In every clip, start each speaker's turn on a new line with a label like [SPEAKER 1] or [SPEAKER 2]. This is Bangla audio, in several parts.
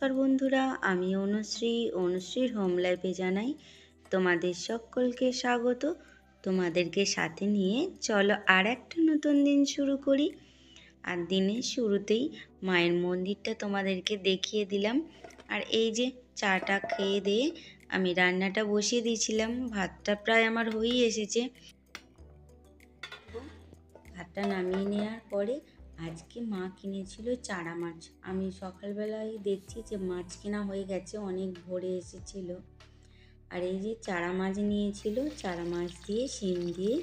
[SPEAKER 1] নমস্কার বন্ধুরা, আমি অনুশ্রীর হোম লাইফে জানাই তোমাদের সকলকে স্বাগত। তোমাদেরকে সাথে নিয়ে চলো আর একটা নতুন দিন শুরু করি। আর দিনের শুরুতেই মায়ের মন্দিরটা তোমাদেরকে দেখিয়ে দিলাম। আর এই যে চাটা খেয়ে দিয়ে আমি রান্নাটা বসিয়ে দিয়েছিলাম। ভাতটা প্রায় আমার হয়েই এসেছে। ভাতটা নামিয়ে নেওয়ার পরে আজকে মা কিনেছিল চারা মাছ। আমি সকালবেলায় দেখছি যে মাছ কেনা হয়ে গেছে, অনেক ভোরে এসেছিল। আর এই যে চারা মাছ নিয়েছিল, চারা মাছ দিয়ে শিম দিয়ে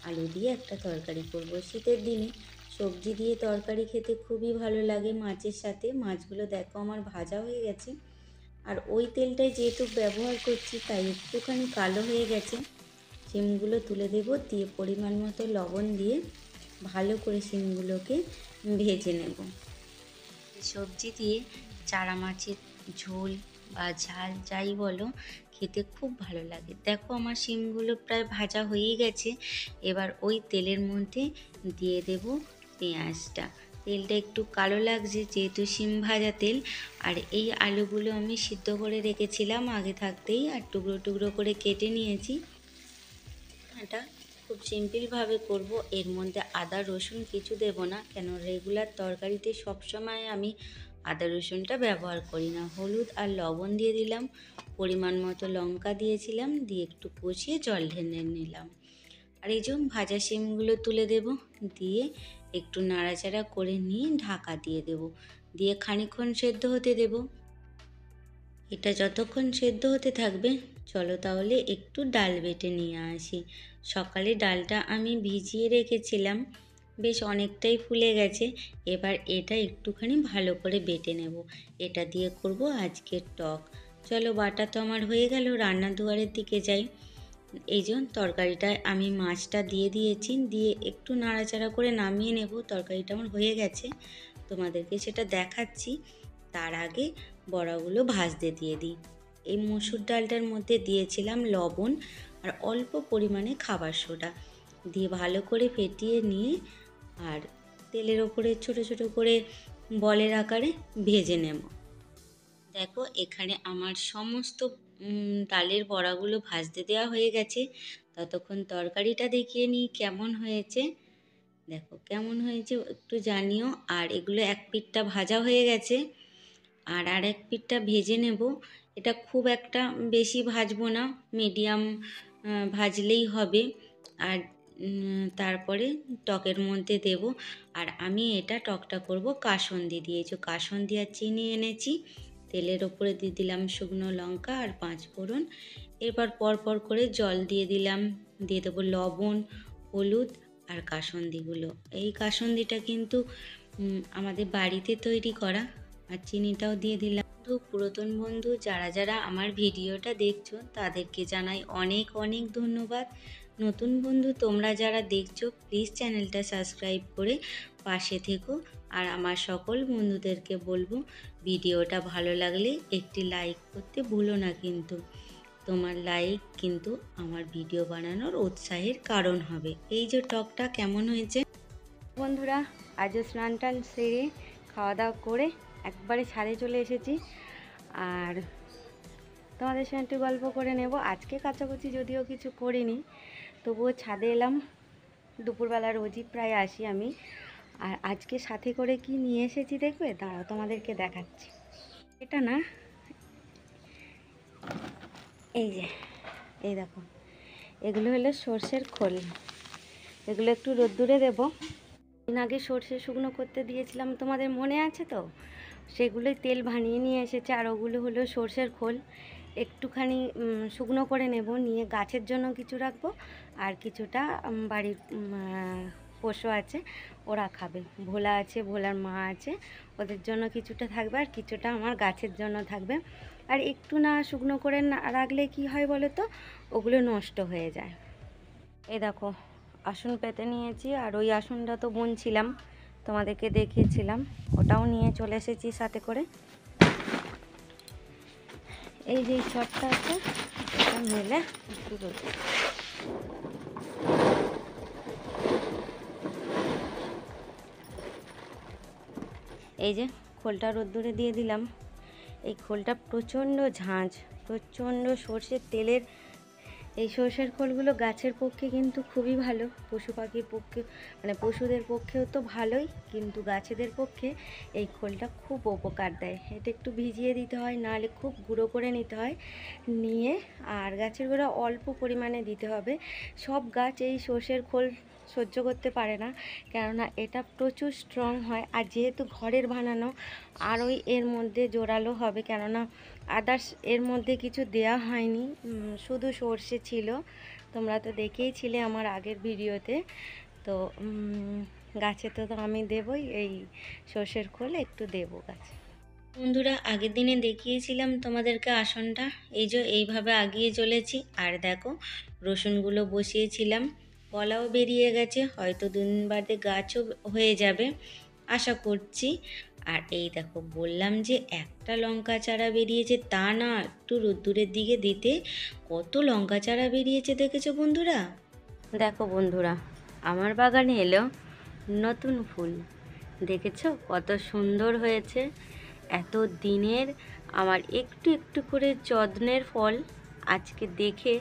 [SPEAKER 1] আলু দিয়ে একটা তরকারি করব। শীতের দিনে সবজি দিয়ে তরকারি খেতে খুবই ভালো লাগে মাছের সাথে। মাছগুলো দেখো আমার ভাজা হয়ে গেছে। আর ওই তেলটাই যেহেতু ব্যবহার করছি তাই একটুখানি কালো হয়ে গেছে। শিমগুলো তুলে দেব, দিয়ে পরিমাণ মতো লবণ দিয়ে ভালো করে শিমগুলোকে ভেজে নেব। সবজি দিয়ে চারা মাছের ঝোল বা ঝাল যাই বলো, খেতে খুব ভালো লাগে। দেখো আমার শিমগুলো প্রায় ভাজা হয়েই গেছে। এবার ওই তেলের মধ্যে দিয়ে দেব পেঁয়াজটা। তেলটা একটু কালো লাগছে যেহেতু শিম ভাজা তেল। আর এই আলুগুলো আমি সিদ্ধ করে রেখেছিলাম আগে থাকতেই, আর টুকরো টুকরো করে কেটে নিয়েছি। এটা খুব সিম্পলভাবে করব, এর মধ্যে আদা রসুন কিছু দেব না, কেন রেগুলার তরকারিতে সবসময় আমি আদা রসুনটা ব্যবহার করি না। হলুদ আর লবণ দিয়ে দিলাম, পরিমাণ মতো লঙ্কা দিয়েছিলাম, দিয়ে একটু কষিয়ে জল ঢেলে নিলাম। আর এই যে ভাজা শিমগুলো তুলে দেব, দিয়ে একটু নাড়াচাড়া করে নিয়ে ঢাকা দিয়ে দেব, দিয়ে খানিকক্ষণ সেদ্ধ হতে দেব। এটা যতক্ষণ সেদ্ধ হতে থাকবে চলো তাহলে একটু ডাল বেটে নিয়ে আসি। সকালে ডালটা আমি ভিজিয়ে রেখেছিলাম, বেশ অনেকটাই ফুলে গেছে। এবার এটা একটুখানি ভালো করে বেটে নেব। এটা দিয়ে করব আজকের টক। চলো বাটা তো আমার হয়ে গেল, রান্না দুয়ারের দিকে যাই। এই যে তরকারিটায় আমি মাছটা দিয়ে দিয়েছি, দিয়ে একটু নাড়াচাড়া করে নামিয়ে নেব। তরকারিটা আমার হয়ে গেছে, তোমাদেরকে সেটা দেখাচ্ছি। তার আগে বড়াগুলো ভাজতে দিয়ে দিই। এই মসুর ডালটার মধ্যে দিয়েছিলাম লবণ আর অল্প পরিমাণে খাবার সোডা, দিয়ে ভালো করে ফেটিয়ে নিয়ে আর তেলের ওপরে ছোট ছোট করে বলের আকারে ভেজে নেব। দেখো এখানে আমার সমস্ত ডালের বড়াগুলো ভাজতে দেওয়া হয়ে গেছে। ততক্ষণ তরকারিটা দেখিয়ে নিই কেমন হয়েছে। দেখো কেমন হয়েছে একটু জানিও। আর এগুলো এক পিঠটা ভাজা হয়ে গেছে, আর এক পিঠটা ভেজে নেব। এটা খুব একটা বেশি ভাজবো না, মিডিয়াম ভাজলেই হবে। আর তারপরে টকের মধ্যে দেব। আর আমি এটা টকটা করব কাসুন্দি দিয়ে। যে কাসুন্দি আর চিনি এনেছি। তেলের ওপরে দিয়ে দিলাম শুকনো লঙ্কা আর 5 ফোড়ন। এরপর পরপর করে জল দিয়ে দিলাম, দিয়ে দেবো লবণ, হলুদ আর কাসুন্দিগুলো। এই কাসুন্দিটা কিন্তু আমাদের বাড়িতে তৈরি করা। আর চিনিটাও দিয়ে দিলাম। পুরাতন বন্ধু যারা যারা আমার ভিডিওটা দেখছো তাদেরকে জানাই অনেক অনেক ধন্যবাদ। নতুন বন্ধু তোমরা যারা দেখছো প্লিজ চ্যানেলটা সাবস্ক্রাইব করে পাশে থেকো। আর আমার সকল বন্ধুদেরকে বলবো ভিডিওটা ভালো লাগলে একটি লাইক করতে ভুলো না কিন্তু। তোমার লাইক কিন্তু আমার ভিডিও বানানোর উৎসাহের কারণ হবে। এই যে টকটা কেমন হয়েছে বন্ধুরা, আজও স্নান টান সেরে খাওয়া দাওয়া করে একবারে ছাদে চলে এসেছি। আর তোমাদের সঙ্গে একটু গল্প করে নেব। আজকে কাচাকুচি যদিও কিছু করিনি, তবুও ছাদে এলাম। দুপুরবেলা রোজই প্রায় আসি আমি। আর আজকে সাথে করে কি নিয়ে এসেছি দেখবে, দাঁড়াও তোমাদেরকে দেখাচ্ছি। এটা না, এই যে এই দেখো, এগুলো হলো সর্ষের খোল। এগুলো একটু রোদ্দুরে দেবো। দিন আগে সর্ষে শুকনো করতে দিয়েছিলাম, তোমাদের মনে আছে তো? সেগুলোই তেল ভানিয়ে নিয়ে এসেছে। আর ওগুলো হলো সর্ষের খোল। একটুখানি শুকনো করে নেব, নিয়ে গাছের জন্য কিছু রাখবো, আর কিছুটা বাড়ির পশু আছে ওরা খাবে। ভোলা আছে, ভোলার মা আছে, ওদের জন্য কিছুটা থাকবে, আর কিছুটা আমার গাছের জন্য থাকবে। আর একটু না শুকনো করে না রাখলে কি হয় বলো তো, ওগুলো নষ্ট হয়ে যায়। এই দেখো আসন পেতে নিয়েছি। আর ওই আসনটা তো বুনছিলাম, তোমাদেরকে দেখিয়েছিলাম, ওটাও নিয়ে চলে এসেছি সাথে করে। এই যে ছটটা আছে এটা মেলে একটু রোদে, এই যে খোলটা রোদ্দুরে দিয়ে দিলাম। এই খোলটা প্রচণ্ড ঝাঁঝ, প্রচণ্ড সর্ষের তেলের। এই সর্ষের খোলগুলো গাছের পক্ষে কিন্তু খুবই ভালো, পশু পাখির পক্ষে মানে পশুদের পক্ষেও তো ভালোই, কিন্তু গাছেদের পক্ষে এই খোলটা খুব উপকার দেয়। এটা একটু ভিজিয়ে দিতে হয়, নাহলে খুব গুঁড়ো করে নিতে হয়, নিয়ে আর গাছের গোড়া অল্প পরিমাণে দিতে হবে। সব গাছ এই সর্ষের খোল সহ্য করতে পারে না, কেননা এটা প্রচুর স্ট্রং হয়, আর যেহেতু ঘরের বানানো আরোই এর মধ্যে জোরালো হবে, কেননা আদার্স এর মধ্যে কিছু দেয়া হয়নি, শুধু সর্ষে ছিল। তোমরা তো দেখেইছিলে আমার আগের ভিডিওতে। তো গাছে তো আমি দেবই, এই সর্ষের খোল একটু দেবো গাছে। বন্ধুরা, আগের দিনে দেখিয়েছিলাম তোমাদেরকে আসনটা, এই যে এইভাবে আগিয়ে চলেছি। আর দেখো রসুনগুলো বসিয়েছিলাম, কলাও বেরিয়ে গেছে, হয়তো 2 দিন বাদে গাছও হয়ে যাবে আশা করছি। আর এই দেখো, বললাম যে একটা লঙ্কা চারা বেরিয়েছে, তা না, একটু রোদ্দুরের দিকে দিতে কত লঙ্কা চারা বেরিয়েছে দেখেছো বন্ধুরা। দেখো বন্ধুরা, আমার বাগানে এলো নতুন ফুল, দেখেছো কত সুন্দর হয়েছে। এত দিনের আমার একটু একটু করে যত্নের ফল আজকে দেখে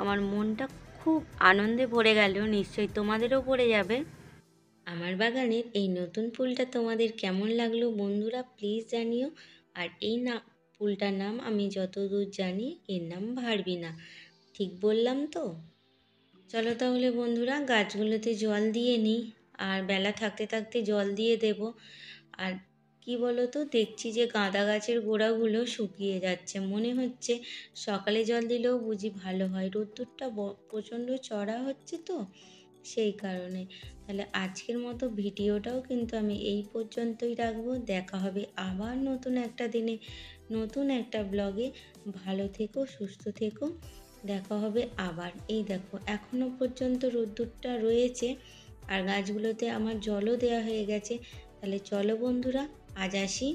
[SPEAKER 1] আমার মনটা খুব আনন্দে ভরে গেল, নিশ্চয়ই তোমাদেরও ভরে যাবে। আমার বাগানের এই নতুন ফুলটা তোমাদের কেমন লাগলো বন্ধুরা, প্লিজ জানিও। আর এই ফুলটার নাম আমি যতদূর জানি এর নাম ভার্বিনা, ঠিক বললাম তো? চলো তাহলে বন্ধুরা, গাছগুলোতে জল দিয়ে নিই, আর বেলা থাকতে থাকতে জল দিয়ে দেব। আর কি বলো তো, দেখছি যে গাঁদা গাছের গোড়াগুলো শুকিয়ে যাচ্ছে, মনে হচ্ছে সকালে জল দিলেও বুঝি ভালো হয়, রোদ্দুরটা প্রচণ্ড চড়া হচ্ছে তো সেই কারণে। তাহলে আজকের মতো ভিডিওটাও কিন্তু আমি এই পর্যন্তই রাখবো। দেখা হবে আবার নতুন একটা দিনে, নতুন একটা ব্লগে। ভালো থেকো, সুস্থ থেকো, দেখা হবে আবার। এই দেখো এখনো পর্যন্ত রোদ্দুরটা রয়েছে, আর গাছগুলোতে আমার জলও দেওয়া হয়ে গেছে। তাহলে চলো বন্ধুরা, আজ আসি।